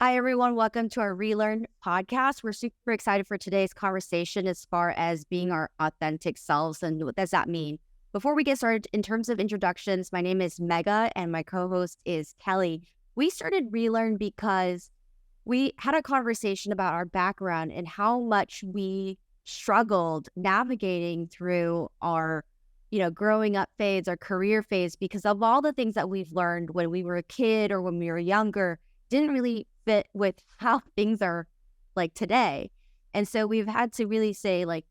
Hi, everyone. Welcome to our Relearn podcast. We're super excited for today's conversation as far as being our authentic selves and what does that mean. Before we get started, in terms of introductions, my name is Mega and my co-host is Kelly. We started Relearn because we had a conversation about our background and how much we struggled navigating through our growing up phase, our career phase, because of all the things that we've learned when we were a kid or when we were younger didn't really fit with how things are like today. And so we've had to really say, like,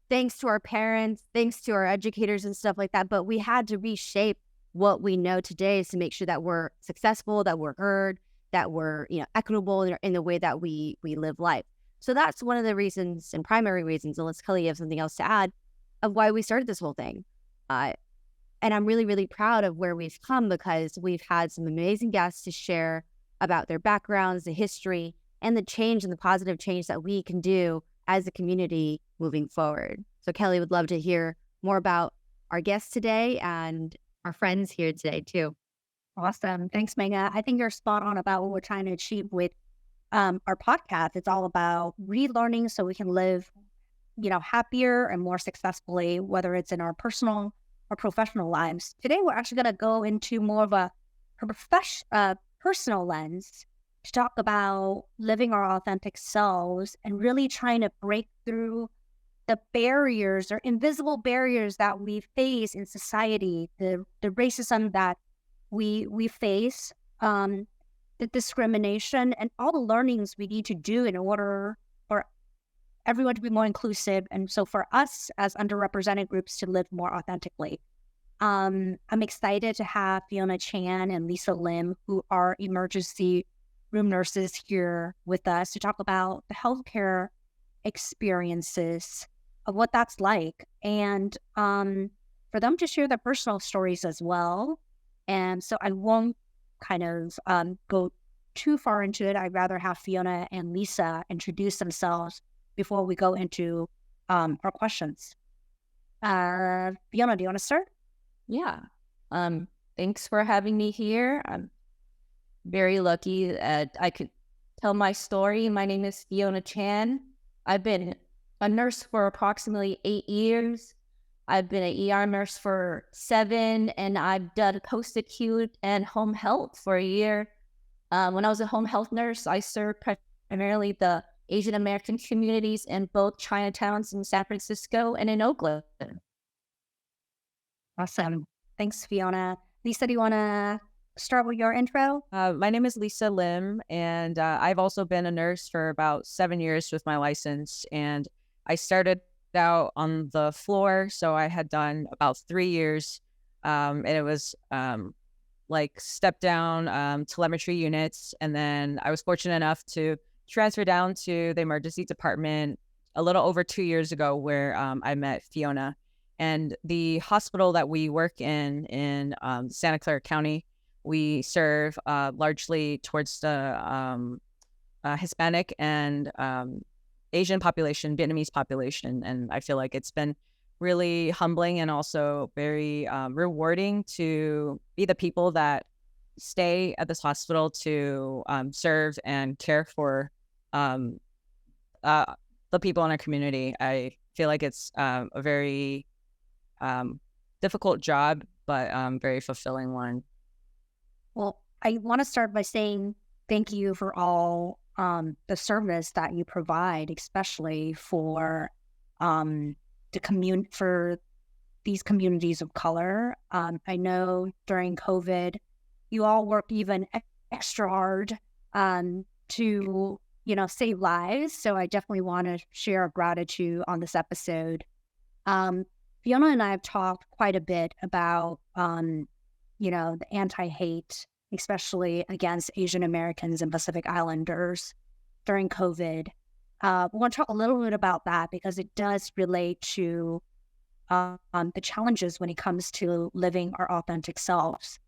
thanks to our parents, thanks to our educators and stuff like that, but we had to reshape what we know today to make sure that we're successful, that we're heard, that we're, equitable in the way that we live life. So that's one of the reasons and primary reasons, unless Kelly, you have something else to add, of why we started this whole thing. Uh, and I'm really, really proud of where we've come because we've had some amazing guests to share about their backgrounds, the history, and the change and the positive change that we can do as a community moving forward. So Kelly would love to hear more about our guests today and our friends here today too. Awesome. Thanks, Mega. I think you're spot on about what we're trying to achieve with our podcast. It's all about relearning so we can live, happier and more successfully, whether it's in our personal or professional lives. Today, we're actually going to go into more of a personal lens to talk about living our authentic selves and really trying to break through the barriers or invisible barriers that we face in society, the racism that we face, the discrimination and all the learnings we need to do in order for everyone to be more inclusive. And so for us as underrepresented groups to live more authentically. I'm excited to have Fiona Chan and Lisa Lim, who are emergency room nurses, here with us to talk about the healthcare experiences of what that's like, and for them to share their personal stories as well. And so I won't kind of go too far into it. I'd rather have Fiona and Lisa introduce themselves before we go into our questions. Fiona, do you want to start? Yeah. Thanks for having me here. I'm very lucky that I could tell my story. My name is Fiona Chan. I've been a nurse for approximately 8 years. I've been an ER nurse for 7, and I've done post-acute and home health for a year. When I was a home health nurse, I served primarily the Asian American communities in both Chinatowns in San Francisco and in Oakland. Awesome. Thanks, Fiona. Lisa, do you want to start with your intro? My name is Lisa Lim, and I've also been a nurse for about 7 years with my license. And I started out on the floor, so I had done about 3 years, and it was like step down telemetry units. And then I was fortunate enough to transfer down to the emergency department a little over 2 years ago, where I met Fiona. And the hospital that we work in Santa Clara County, we serve largely towards the Hispanic and Asian population, Vietnamese population. And I feel like it's been really humbling and also very rewarding to be the people that stay at this hospital to serve and care for the people in our community. I feel like it's a very difficult job, but very fulfilling one. Well, I want to start by saying thank you for all the service that you provide, especially for for these communities of color. I know during COVID, you all worked even extra hard to save lives. So I definitely want to share our gratitude on this episode. Fiona and I have talked quite a bit about, the anti-hate, especially against Asian Americans and Pacific Islanders during COVID. We want to talk a little bit about that because it does relate to the challenges when it comes to living our authentic selves.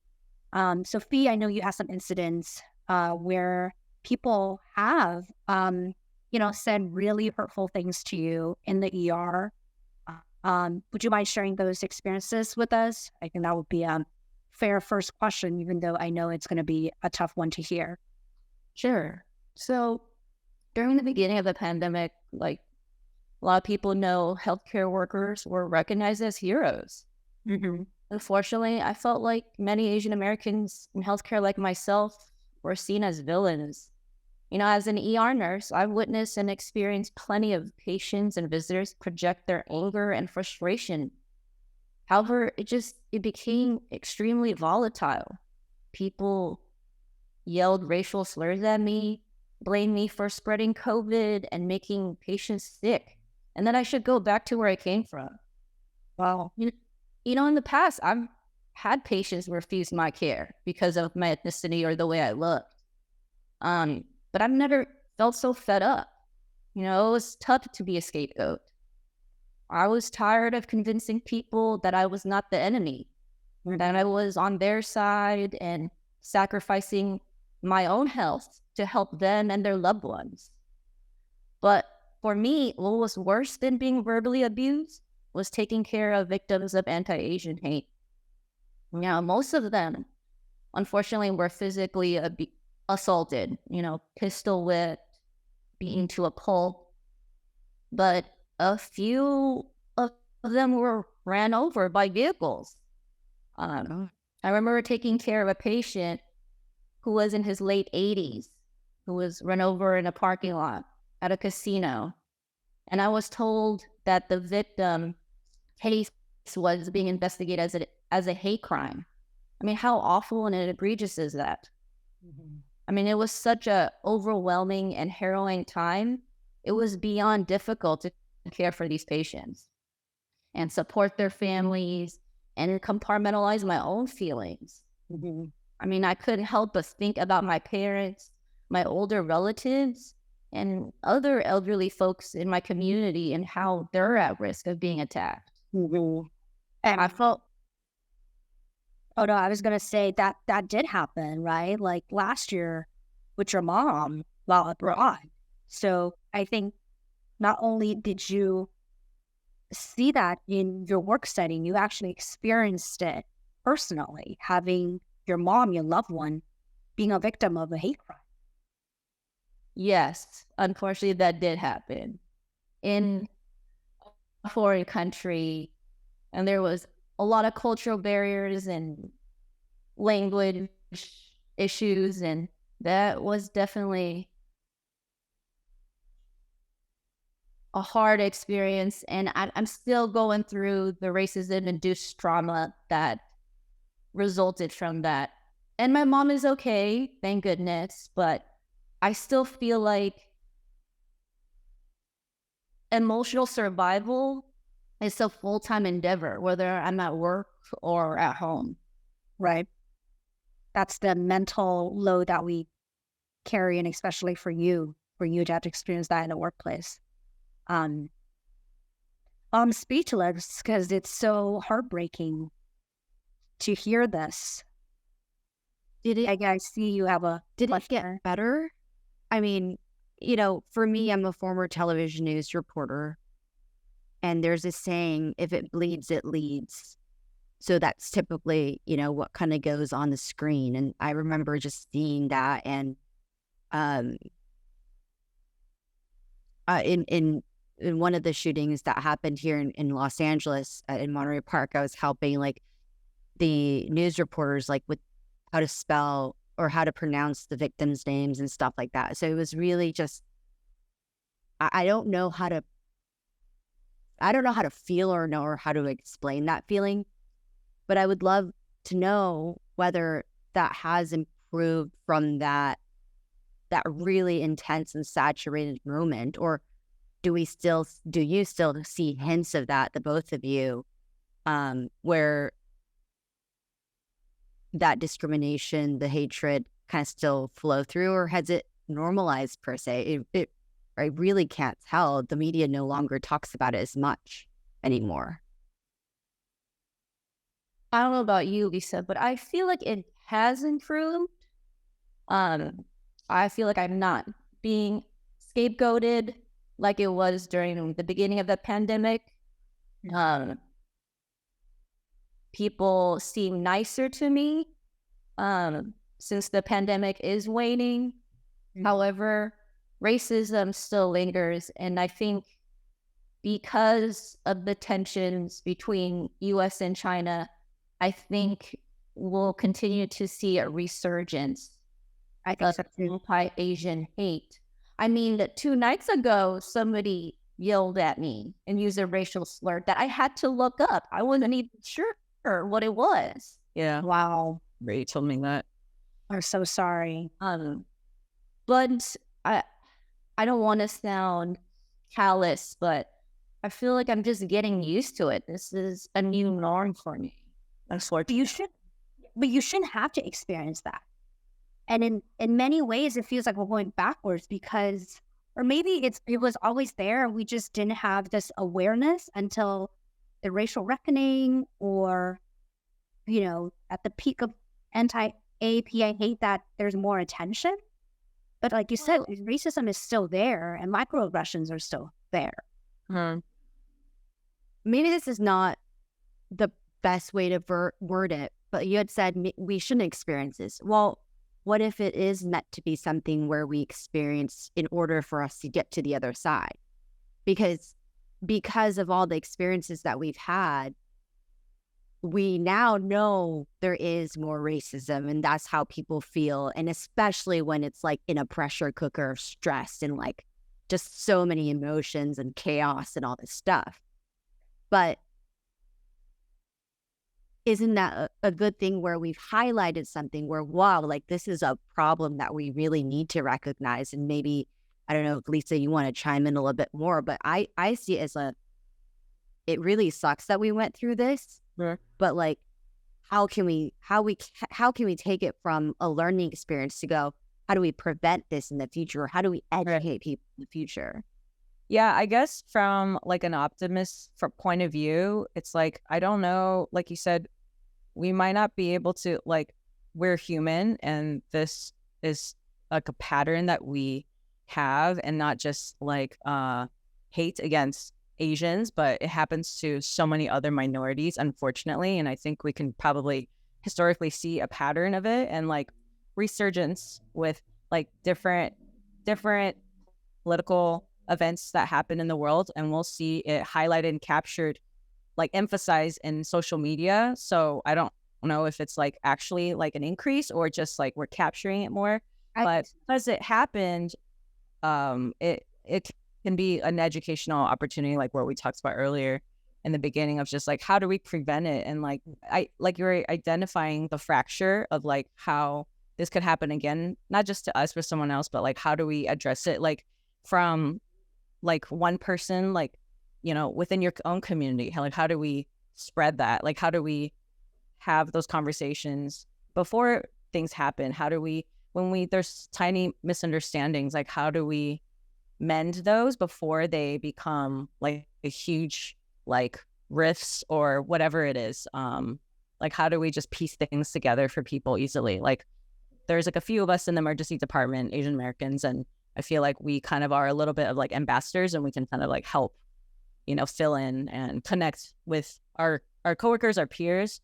Sophie, I know you have some incidents where people have, said really hurtful things to you in the ER. Would you mind sharing those experiences with us? I think that would be a fair first question, even though I know it's going to be a tough one to hear. Sure. So during the beginning of the pandemic, like a lot of people know healthcare workers were recognized as heroes. Mm-hmm. Unfortunately, I felt like many Asian Americans in healthcare, like myself, were seen as villains. As an ER nurse, I've witnessed and experienced plenty of patients and visitors project their anger and frustration. However, it became extremely volatile. People yelled racial slurs at me, blamed me for spreading COVID and making patients sick. And then I should go back to where I came from. Wow. In the past, I've had patients refuse my care because of my ethnicity or the way I looked. But I've never felt so fed up. It was tough to be a scapegoat. I was tired of convincing people that I was not the enemy, that I was on their side and sacrificing my own health to help them and their loved ones. But for me, what was worse than being verbally abused was taking care of victims of anti-Asian hate. Most of them, unfortunately, were physically assaulted, pistol whipped, beaten to a pulp. But a few of them were ran over by vehicles. I remember taking care of a patient who was in his late 80s, who was run over in a parking lot at a casino. And I was told that the victim case was being investigated as a hate crime. I mean, how awful and egregious is that? Mm-hmm. I mean, it was such a overwhelming and harrowing time. It was beyond difficult to care for these patients and support their families and compartmentalize my own feelings. Mm-hmm. I mean, I couldn't help but think about my parents, my older relatives, and other elderly folks in my community and how they're at risk of being attacked. Mm-hmm. And I felt, oh no, I was gonna say that did happen, right? Like last year with your mom while abroad. So I think not only did you see that in your work setting, you actually experienced it personally, having your mom, your loved one, being a victim of a hate crime. yes, unfortunately, that did happen in a foreign country. And there was a lot of cultural barriers and language issues. And that was definitely a hard experience. And I'm still going through the racism-induced trauma that resulted from that. And my mom is okay, thank goodness. But I still feel like emotional survival is a full-time endeavor, whether I'm at work or at home. Right. That's the mental load that we carry, and especially for you to have to experience that in the workplace. I'm speechless because it's so heartbreaking to hear this. I see you have a Did it question. get better? I mean, for me, I'm a former television news reporter. And there's this saying, if it bleeds, it leads. So that's typically, what kind of goes on the screen. And I remember just seeing that. And in one of the shootings that happened here in Los Angeles, in Monterey Park, I was helping like the news reporters like with how to spell or how to pronounce the victims' names and stuff like that. So it was really just, I don't know how to feel or know or how to explain that feeling, but I would love to know whether that has improved from that really intense and saturated moment, or do you still see hints of that, the both of you, where that discrimination, the hatred kind of still flow through, or has it normalized per se? I really can't tell. The media no longer talks about it as much anymore. I don't know about you, Lisa, but I feel like it has improved. I feel like I'm not being scapegoated like it was during the beginning of the pandemic. People seem nicer to me since the pandemic is waning. However, racism still lingers. And I think because of the tensions between US and China, I think we'll continue to see a resurgence I think of so too. anti-Asian hate. I mean, that 2 nights ago, somebody yelled at me and used a racial slur that I had to look up. I wasn't even sure what it was. Yeah. Wow. Ray told me that. I'm so sorry. But I don't want to sound callous, but I feel like I'm just getting used to it. This is a new norm for me. That's what But you shouldn't have to experience that. And in many ways, it feels like we're going backwards because, or maybe it was always there. We just didn't have this awareness until the racial reckoning, or, at the peak of anti-AAP, I hate that there's more attention. But like you said, racism is still there and microaggressions are still there. Maybe this is not the best way to word it, but you had said we shouldn't experience this. Well, what if it is meant to be something where we experience in order for us to get to the other side? Because of all the experiences that we've had, we now know there is more racism, and that's how people feel. And especially when it's like in a pressure cooker of stress and like just so many emotions and chaos and all this stuff. But isn't that a good thing where we've highlighted something where, wow, like this is a problem that we really need to recognize? And maybe, I don't know, Lisa, you want to chime in a little bit more, but I see it as it really sucks that we went through this. Yeah. But like, how can we take it from a learning experience to go, how do we prevent this in the future? Or how do we educate people in the future? Yeah, I guess from like an optimist point of view, it's like, I don't know, like you said, we might not be able to, like, we're human, and this is like a pattern that we have, and not just like hate against Asians, but it happens to so many other minorities, unfortunately. And I think we can probably historically see a pattern of it, and like resurgence with like different political events that happen in the world, and we'll see it highlighted and captured, like emphasized in social media. So I don't know if it's like actually like an increase or just like we're capturing it more. But because it happened, it can be an educational opportunity, like what we talked about earlier in the beginning, of just like, how do we prevent it? And like you're identifying the fracture of like how this could happen again, not just to us, but someone else, but like, how do we address it? Like from like one person, like, within your own community, like, how do we spread that? Like, how do we have those conversations before things happen? How do we, when there's tiny misunderstandings, like, how do we mend those before they become like a huge, like, rifts or whatever it is? Like, how do we just piece things together for people easily? Like, there's like a few of us in the emergency department, Asian Americans, and I feel like we kind of are a little bit of like ambassadors, and we can kind of like help, fill in and connect with our coworkers, our peers,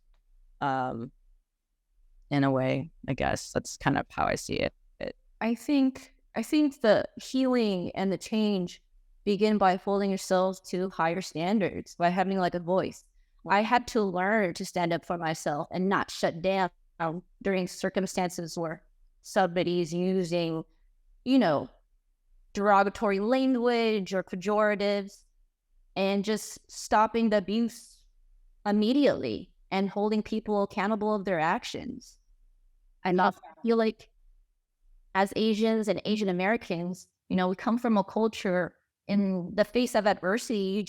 in a way. I guess that's kind of how I see it. I think the healing and the change begin by holding yourselves to higher standards, by having like a voice. I had to learn to stand up for myself and not shut down during circumstances where somebody's using, derogatory language or pejoratives, and just stopping the abuse immediately and holding people accountable of their actions. I feel like as Asians and Asian Americans, we come from a culture, in the face of adversity,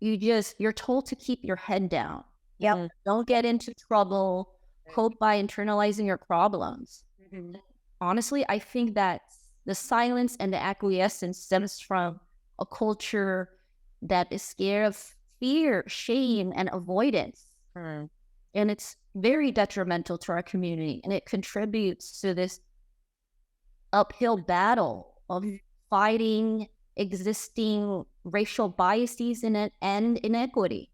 you're told to keep your head down. Yep. Don't get into trouble. Cope by internalizing your problems. Mm-hmm. Honestly, I think that the silence and the acquiescence stems from a culture that is scared of fear, shame, and avoidance. And it's very detrimental to our community, and it contributes to this uphill battle of fighting existing racial biases and inequity.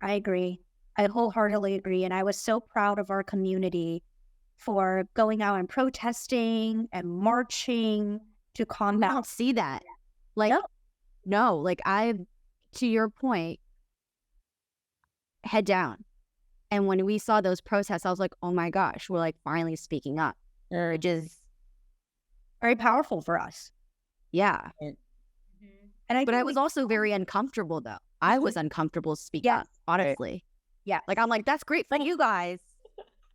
I agree. I wholeheartedly agree. And I was so proud of our community for going out and protesting and marching to I combat. don't see that. Like, no, like to your point, head down. And when we saw those protests, I was like, oh my gosh, we're like finally speaking up. Or just, Very powerful for us. yeah. And But I was also very uncomfortable though. I was uncomfortable speaking up, honestly. Yeah. Like, I'm like, that's great for you guys.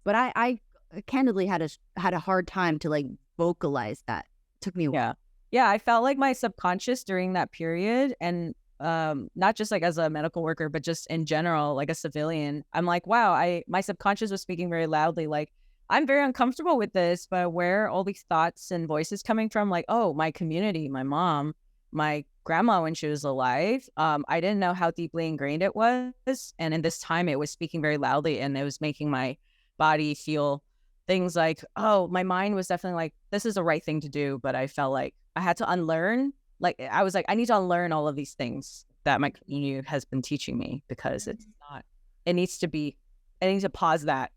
But I candidly had a hard time to like vocalize that. It took me a while. Yeah, I felt like my subconscious during that period, and not just like as a medical worker, but just in general, like a civilian, I'm like, wow, my subconscious was speaking very loudly, like, I'm very uncomfortable with this, but where are all these thoughts and voices coming from? Like, oh, my community, my mom, my grandma when she was alive. I didn't know how deeply ingrained it was. And in this time, it was speaking very loudly, and it was making my body feel things like, oh, my mind was definitely like, this is the right thing to do. But I felt like I had to unlearn. Like, I was like, I need to unlearn all of these things that my community has been teaching me, because it's not, I need to pause that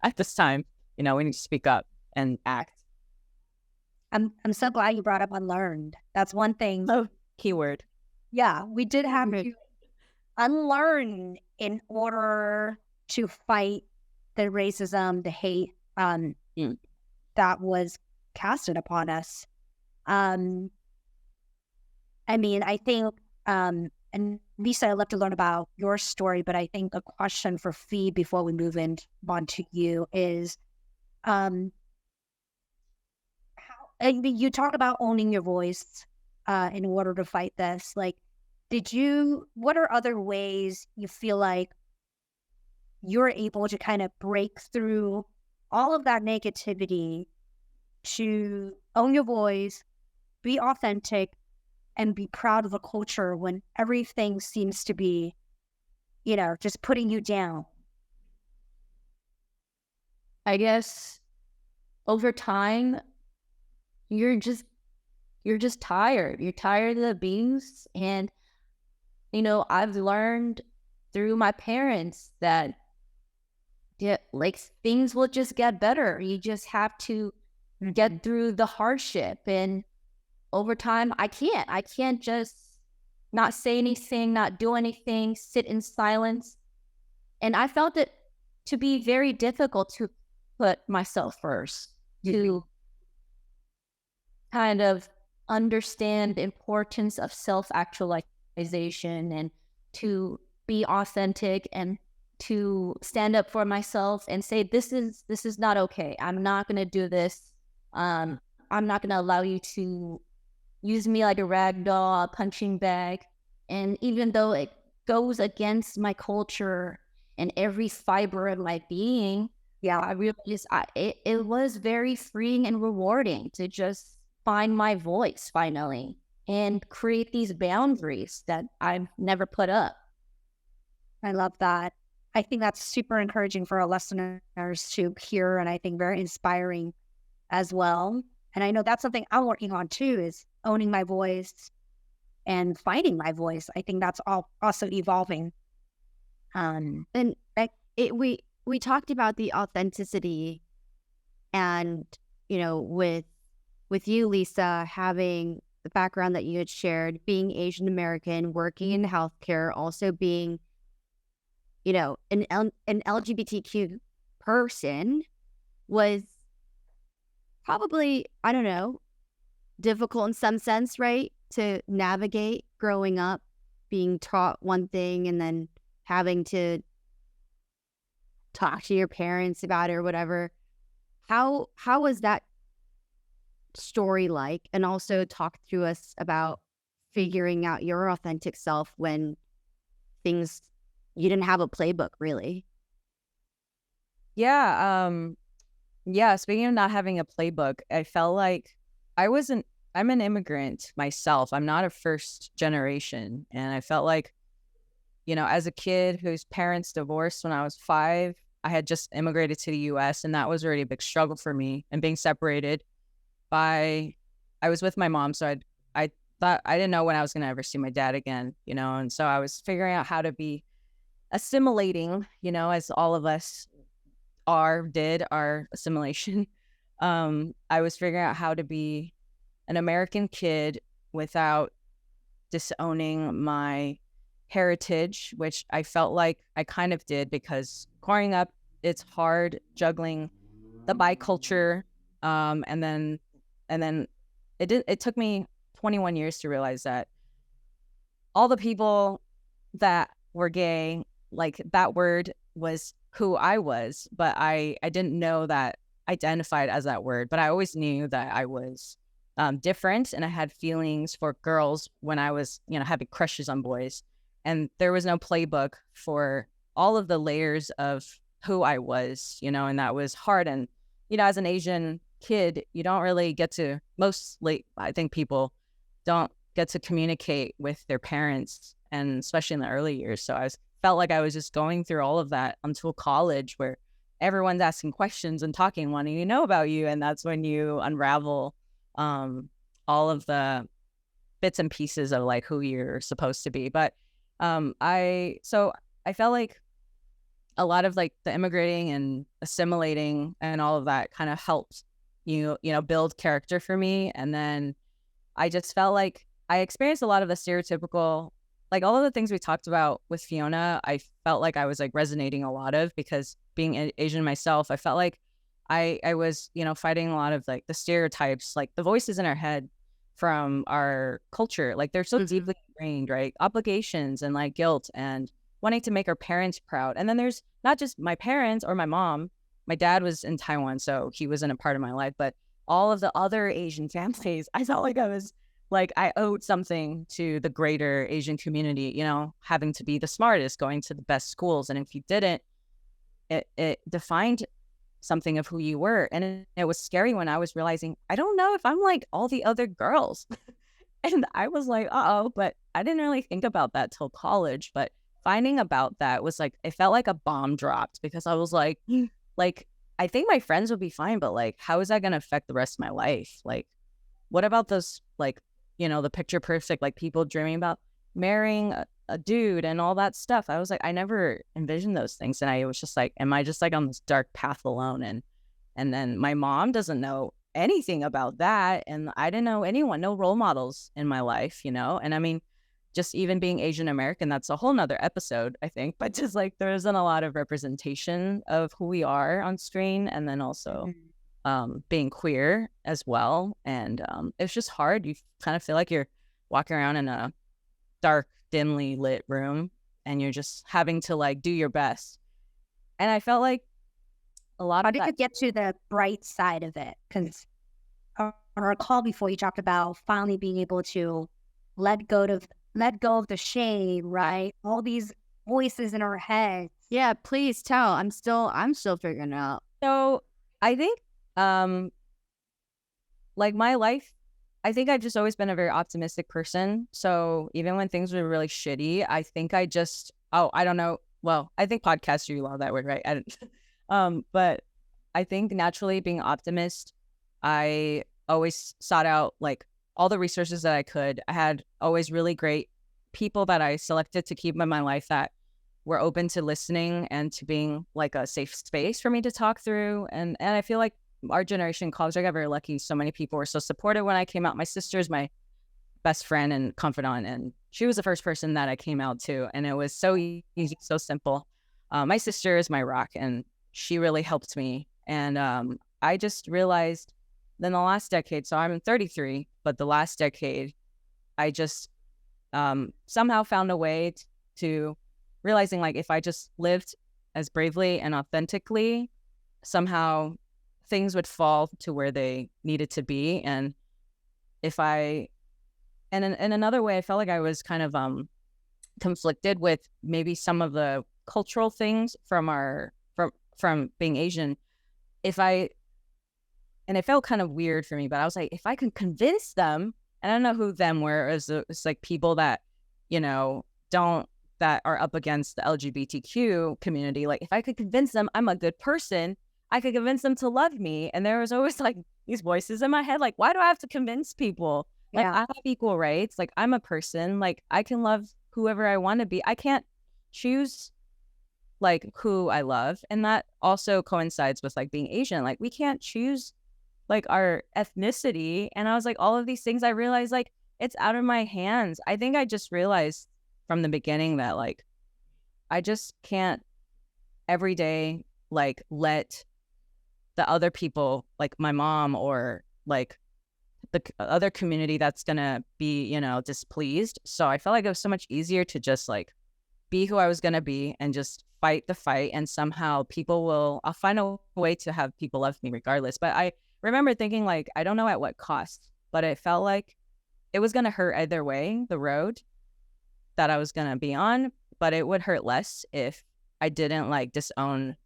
at this time. We need to speak up and act. I'm so glad you brought up unlearned. That's one thing. Oh, keyword. Yeah, we did have to unlearn in order to fight the racism, the hate that was casted upon us. I mean, I think, and Lisa, I'd love to learn about your story, but I think a question for Fee before we move on to you is, and you talk about owning your voice in order to fight this. Like, what are other ways you feel like you're able to kind of break through all of that negativity to own your voice, be authentic, and be proud of the culture when everything seems to be, just putting you down? I guess over time, you're just tired. You're tired of the abuse. And, I've learned through my parents that like things will just get better. You just have to get through the hardship. And over time, I can't just not say anything, not do anything, sit in silence. And I felt it to be very difficult to put myself first, to kind of understand the importance of self-actualization, and to be authentic, and to stand up for myself and say, this is not okay. I'm not going to do this. I'm not going to allow you to use me like a rag doll, a punching bag. And even though it goes against my culture and every fiber of my being, I realized it was very freeing and rewarding to just find my voice finally and create these boundaries that I've never put up. I love that. I think that's super encouraging for our listeners to hear, and I think very inspiring as well. And I know that's something I'm working on too, is owning my voice and finding my voice. I think that's also evolving. And we talked about the authenticity, and with you, Lisa, having the background that you had shared, being Asian American, working in healthcare, also being an LGBTQ person, was probably, I don't know, difficult in some sense, right? To navigate growing up, being taught one thing and then having to talk to your parents about it or whatever. How was that story like? And also talk to us about figuring out your authentic self when you didn't have a playbook, really. Yeah, speaking of not having a playbook, I felt like I'm an immigrant myself. I'm not a first generation. And I felt like, as a kid whose parents divorced when I was 5, I had just immigrated to the US, and that was already a big struggle for me. And being separated I was with my mom, so I thought, I didn't know when I was going to ever see my dad again, and so I was figuring out how to be assimilating, as all of us did our assimilation, I was figuring out how to be an American kid without disowning my heritage, which I felt like I kind of did, because growing up, it's hard juggling the biculture. And then it took me 21 years to realize that all the people that were gay, like that word was who I was, but I didn't know that identified as that word, but I always knew that I was different, and I had feelings for girls when I was, having crushes on boys, and there was no playbook for all of the layers of who I was, and that was hard. And, as an Asian kid, you don't really get to, mostly, I think people don't get to communicate with their parents, and especially in the early years. So felt like I was just going through all of that until college, where everyone's asking questions and talking, wanting to know about you. And that's when you unravel all of the bits and pieces of like who you're supposed to be. But I felt like a lot of like the immigrating and assimilating and all of that kind of helped build character for me. And then I just felt like I experienced a lot of the stereotypical, like all of the things we talked about with Fiona, I felt like I was like resonating a lot of, because being Asian myself, I felt like I was, fighting a lot of like the stereotypes, like the voices in our head from our culture. Like they're so deeply ingrained, right? Obligations and like guilt and wanting to make our parents proud. And then there's not just my parents or my mom. My dad was in Taiwan, so he wasn't a part of my life, but all of the other Asian families, I felt like I was like, I owed something to the greater Asian community, having to be the smartest, going to the best schools. And if you didn't, it defined something of who you were. And it was scary when I was realizing, I don't know if I'm like all the other girls. And I was like, uh-oh, but I didn't really think about that till college. But finding about that was like, it felt like a bomb dropped, because I was like, I think my friends would be fine, but like, how is that going to affect the rest of my life? Like, what about those, like, the picture perfect, like people dreaming about marrying a dude and all that stuff? I was like, I never envisioned those things. And I was just like, am I just like on this dark path alone? And then my mom doesn't know anything about that. And I didn't know anyone, no role models in my life, And I mean, just even being Asian American, that's a whole nother episode, I think. But just like there isn't a lot of representation of who we are on screen. And then also being queer as well. And it's just hard. You kind of feel like you're walking around in a dark, dimly lit room, and you're just having to like do your best. And I felt like a lot How of did that. you get to the bright side of it? Because on our call before, you talked about finally being able to let go of the shame, right? All these voices in our heads. Yeah, please tell. I'm still figuring it out. So I think like my life, I think I've just always been a very optimistic person. So even when things were really shitty, I think I don't know. Well, I think podcasts, you love that word, right? I don't, but I think naturally being an optimist, I always sought out like all the resources that I could. I had always really great people that I selected to keep in my life that were open to listening and to being like a safe space for me to talk through. And I feel like our generation in college, I got very lucky. So many people were so supportive when I came out. My sister's my best friend and confidant, and she was the first person that I came out to. And it was so easy, so simple. My sister is my rock, and she really helped me. And I just realized then the last decade, so I'm 33, but the last decade, I just somehow found a way to realizing like if I just lived as bravely and authentically, somehow things would fall to where they needed to be. And if I, and in another way, I felt like I was kind of conflicted with maybe some of the cultural things from being Asian. And it felt kind of weird for me, but I was like, if I can convince them, and I don't know who them were, it's like people that, that are up against the LGBTQ community. Like if I could convince them I'm a good person, I could convince them to love me. And there was always like these voices in my head, like, why do I have to convince people? Like I have equal rights. Like I'm a person, like I can love whoever I want to be. I can't choose like who I love. And that also coincides with like being Asian. Like we can't choose like our ethnicity. And I was like, all of these things I realized like it's out of my hands. I think I just realized from the beginning that like I just can't every day like let the other people like my mom or like the other community that's gonna be, you know, displeased. So I felt like it was so much easier to just like be who I was gonna be and just fight the fight, and somehow I'll find a way to have people love me regardless. But I remember thinking like, I don't know at what cost, but it felt like it was gonna hurt either way, the road that I was gonna be on, but it would hurt less if I didn't like disown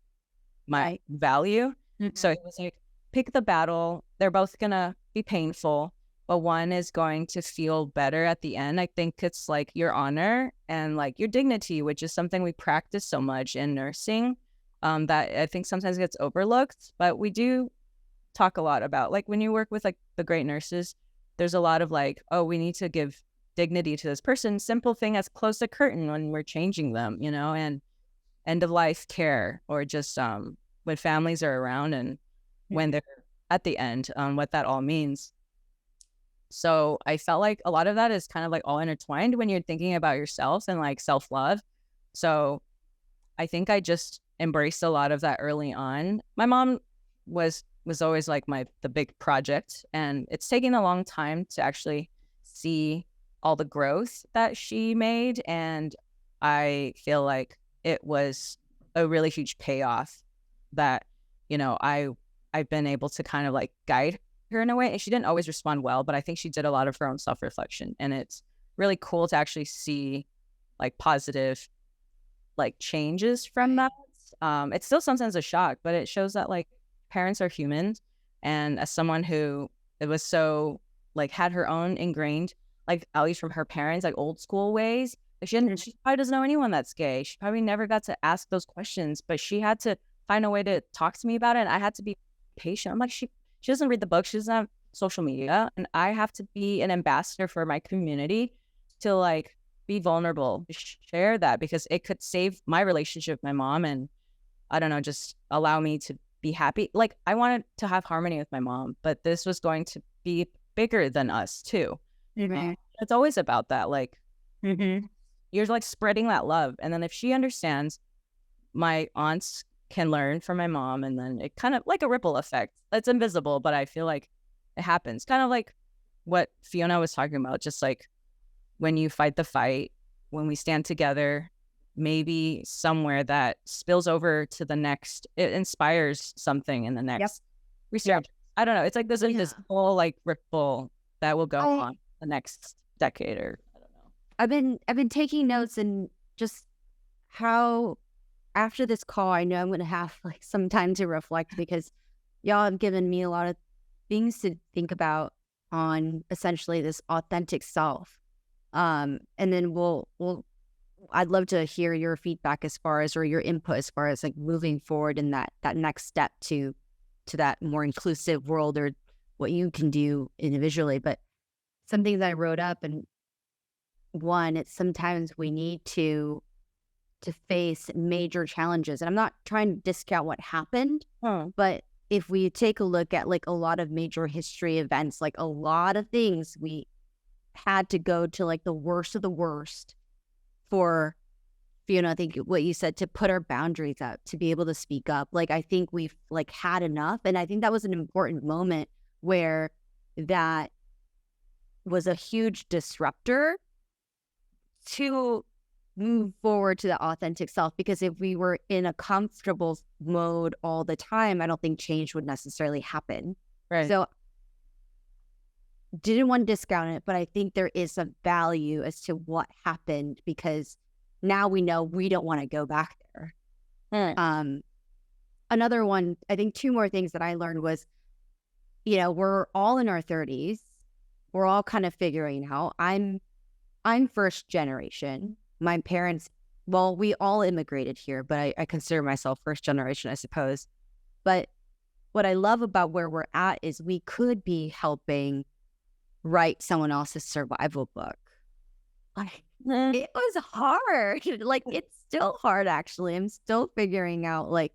my value. So it was like, pick the battle. They're both gonna be painful, but one is going to feel better at the end. I think it's like your honor and like your dignity, which is something we practice so much in nursing, that I think sometimes gets overlooked. But we do talk a lot about like when you work with like the great nurses, there's a lot of like, oh, we need to give dignity to this person. Simple thing as close the curtain when we're changing them, you know, and end of life care, or just when families are around and when they're at the end, what that all means. So I felt like a lot of that is kind of like all intertwined when you're thinking about yourself and like self-love. So I think I just embraced a lot of that early on. My mom was always like the big project, and it's taken a long time to actually see all the growth that she made. And I feel like it was a really huge payoff that, you know, I've been able to kind of like guide her in a way. And she didn't always respond well, but I think she did a lot of her own self-reflection. And it's really cool to actually see like positive like changes from that. It's still sometimes a shock, but it shows that like parents are humans. And as someone who it was so like had her own ingrained, like at least from her parents, like old school ways, like she probably doesn't know anyone that's gay. She probably never got to ask those questions, but she had to find a way to talk to me about it. And I had to be patient. I'm like, she doesn't read the book. She doesn't have social media. And I have to be an ambassador for my community to like be vulnerable, share that, because it could save my relationship with my mom. And I don't know, just allow me to be happy. Like I wanted to have harmony with my mom, but this was going to be bigger than us too. It's always about that. Like you're like spreading that love. And then if she understands, my aunts can learn from my mom, and then it kind of like a ripple effect. It's invisible, but I feel like it happens. Kind of like what Fiona was talking about, just like when you fight the fight, when we stand together, maybe somewhere that spills over to the next, it inspires something in the next research. I don't know. It's like this invisible like ripple that will go on the next decade, or I don't know. I've been taking notes, and just how after this call, I know I'm going to have like some time to reflect, because y'all have given me a lot of things to think about on essentially this authentic self. And then I'd love to hear your feedback as far as, or your input as far as like moving forward in that next step to that more inclusive world, or what you can do individually. But some things I wrote up, and one, it's sometimes we need to face major challenges. And I'm not trying to discount what happened, but if we take a look at like a lot of major history events, like a lot of things, we had to go to like the worst of the worst for, Fiona, I think what you said, to put our boundaries up, to be able to speak up. Like, I think we've like had enough. And I think that was an important moment where that was a huge disruptor to move forward to the authentic self. Because if we were in a comfortable mode all the time, I don't think change would necessarily happen. Right. So didn't want to discount it, but I think there is a value as to what happened, because now we know we don't want to go back there. Another one, I think two more things that I learned was, you know, we're all in our 30s. We're all kind of figuring out. I'm first generation. My parents, well, we all immigrated here, but I consider myself first generation, I suppose. But what I love about where we're at is we could be helping write someone else's survival book. It was hard. Like, it's still hard, actually. I'm still figuring out, like,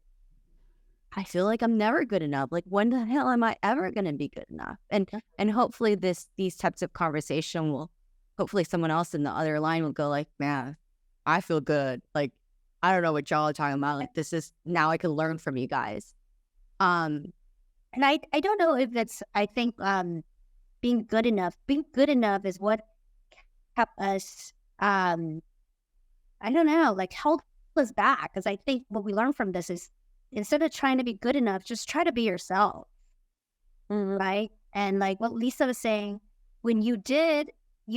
I feel like I'm never good enough. Like, when the hell am I ever going to be good enough? And hopefully these types of conversation will, hopefully someone else in the other line will go like, man, I feel good. Like, I don't know what y'all are talking about. Like, this is, now I can learn from you guys. And I don't know if it's, I think being good enough is what kept us, I don't know, like held us back. Because I think what we learned from this is, instead of trying to be good enough, just try to be yourself, right? And like what Lisa was saying, when you did,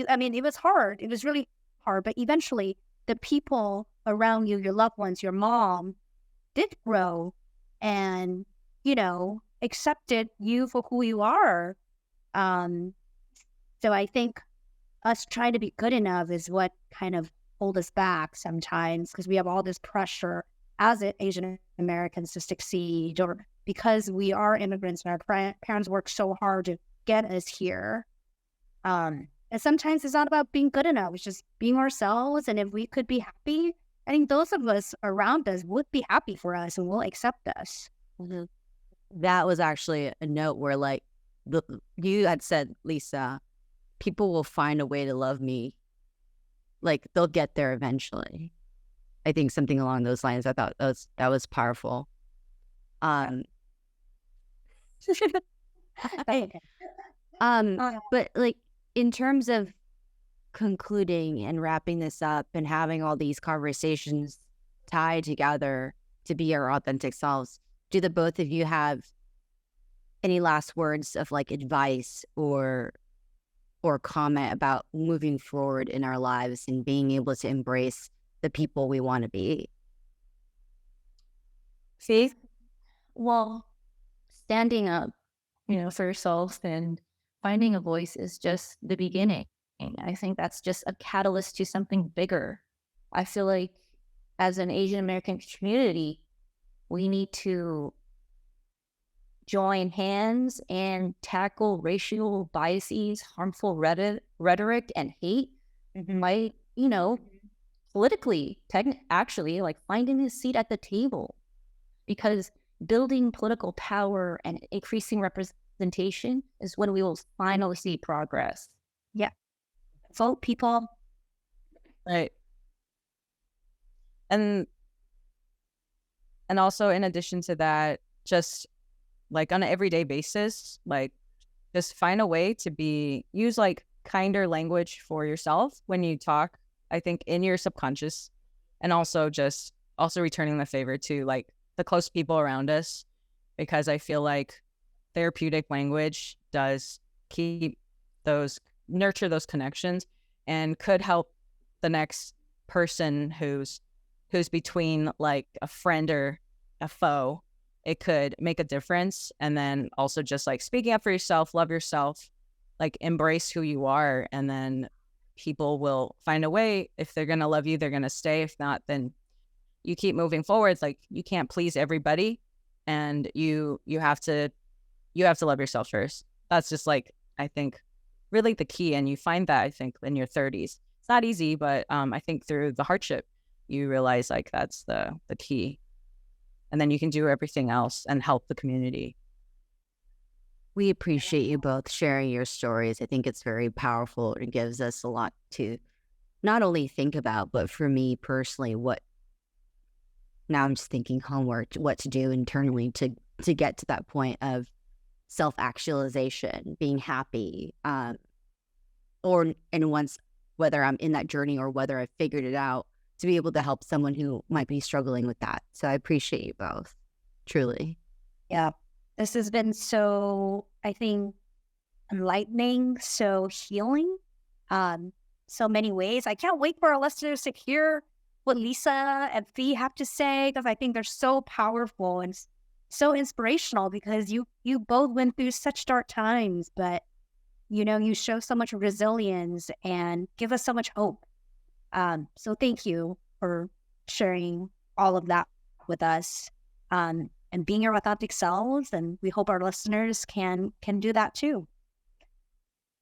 I mean, it was hard. It was really hard. But eventually, the people around you, your loved ones, your mom, did grow and, accepted you for who you are. So I think us trying to be good enough is what kind of hold us back sometimes, because we have all this pressure as Asian Americans to succeed, or because we are immigrants and our parents work so hard to get us here. And sometimes it's not about being good enough. It's just being ourselves. And if we could be happy, I think those of us around us would be happy for us and will accept us. That was actually a note where, like, you had said, Lisa, people will find a way to love me. Like, they'll get there eventually. I think something along those lines. I thought that was powerful. But like, in terms of concluding and wrapping this up and having all these conversations tied together to be our authentic selves, do the both of you have any last words of like advice or comment about moving forward in our lives and being able to embrace the people we want to be? Faith, well, standing up, for yourself and finding a voice is just the beginning. I think that's just a catalyst to something bigger. I feel like as an Asian American community, we need to join hands and tackle racial biases, harmful rhetoric, and hate by, politically, actually, like finding a seat at the table. Because building political power and increasing representation is when we will finally see progress. Yeah. Vote, people. Right. And also, in addition to that, just like on an everyday basis, like just find a way to use like kinder language for yourself when you talk, I think, in your subconscious, and also returning the favor to like the close people around us, because I feel like therapeutic language does nurture those connections and could help the next person who's between like a friend or a foe. It could make a difference. And then also just like speaking up for yourself, love yourself, like embrace who you are. And then people will find a way. If they're going to love you, they're going to stay. If not, then you keep moving forward. Like, you can't please everybody, and you have to love yourself first. That's just like, I think, really the key. And you find that, I think, in your 30s. It's not easy, but I think through the hardship, you realize like that's the key. And then you can do everything else and help the community. We appreciate you both sharing your stories. I think it's very powerful. It gives us a lot to not only think about, but for me personally, now I'm just thinking homework, what to do internally to get to that point of self-actualization, being happy, whether I'm in that journey or whether I've figured it out, to be able to help someone who might be struggling with that. So I appreciate you both, truly. Yeah. This has been so, I think, enlightening, so healing, so many ways. I can't wait for our listeners to hear what Lisa and Fee have to say, because I think they're so powerful and so inspirational, because you both went through such dark times, but you show so much resilience and give us so much hope. So thank you for sharing all of that with us, and being your authentic selves. And we hope our listeners can do that too.